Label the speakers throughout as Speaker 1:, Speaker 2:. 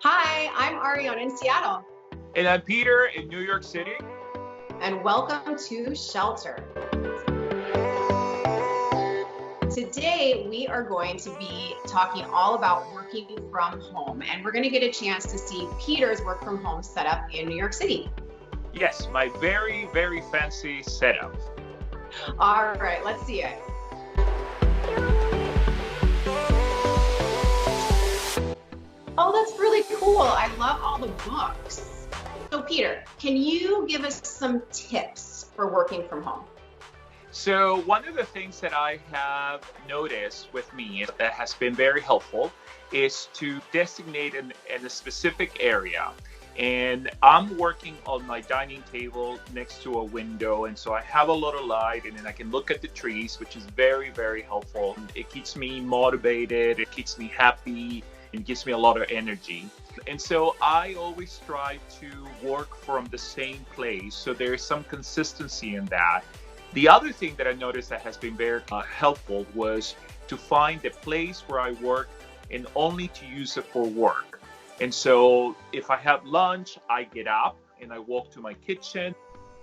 Speaker 1: Hi, I'm Arianna in Seattle.
Speaker 2: And I'm Peter in New York City.
Speaker 1: And welcome to Shelter. Today, we are going to be talking all about working from home, and we're going to get a chance to see Peter's work from home setup in New York City.
Speaker 2: Yes, my very, very fancy setup.
Speaker 1: All right, let's see it. Oh, that's really cool. I love all the books. So Peter, can you give us some tips for working from home?
Speaker 2: So one of the things that I have noticed with me that has been very helpful is to designate in a specific area. And I'm working on my dining table next to a window. And so I have a lot of light and then I can look at the trees, which is very, very helpful. It keeps me motivated. It keeps me happy. It gives me a lot of energy. And so I always try to work from the same place. So there's some consistency in that. The other thing that I noticed that has been very helpful was to find a place where I work and only to use it for work. And so if I have lunch, I get up and I walk to my kitchen.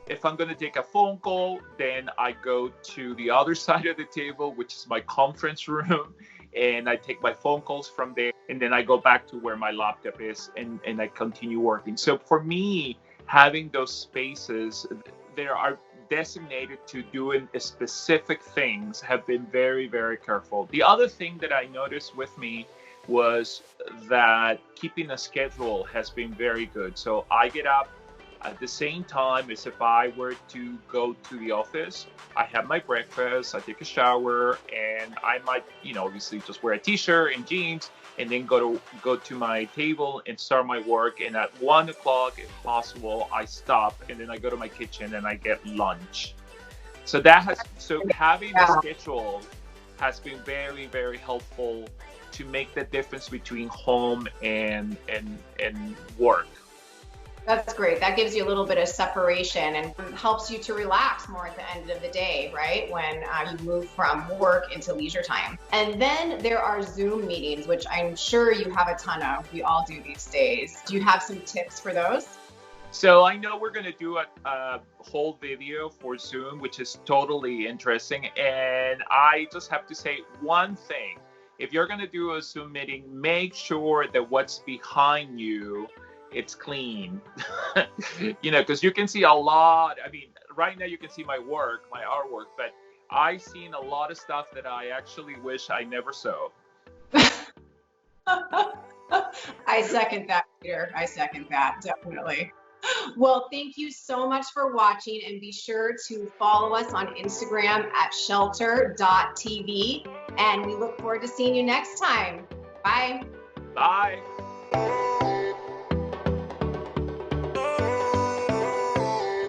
Speaker 2: If I'm going to take a phone call, then I go to the other side of the table, which is my conference room, and I take my phone calls from there. And then I go back to where my laptop is and I continue working. So for me, having those spaces, there are designated to doing specific things have been very, very careful. The other thing that I noticed with me was that keeping a schedule has been very good. So I get up at the same time as if I were to go to the office. I have my breakfast, I take a shower, and I might, obviously just wear a t-shirt and jeans and then go to my table and start my work. And at 1 o'clock, if possible, I stop and then I go to my kitchen and I get lunch. So having a schedule has been very, very helpful to make the difference between home and work.
Speaker 1: That's great. That gives you a little bit of separation and helps you to relax more at the end of the day, right? When you move from work into leisure time. And then there are Zoom meetings, which I'm sure you have a ton of. We all do these days. Do you have some tips for those?
Speaker 2: So I know we're going to do a whole video for Zoom, which is totally interesting. And I just have to say one thing. If you're going to do a Zoom meeting, make sure that what's behind you, it's clean. Because you can see a lot. I mean, right now you can see my artwork, but I've seen a lot of stuff that I actually wish I never saw.
Speaker 1: I second that, Peter. I second that, definitely. Well, thank you so much for watching, and be sure to follow us on Instagram at shelter.tv, and we look forward to seeing you next time. Bye.
Speaker 2: Bye.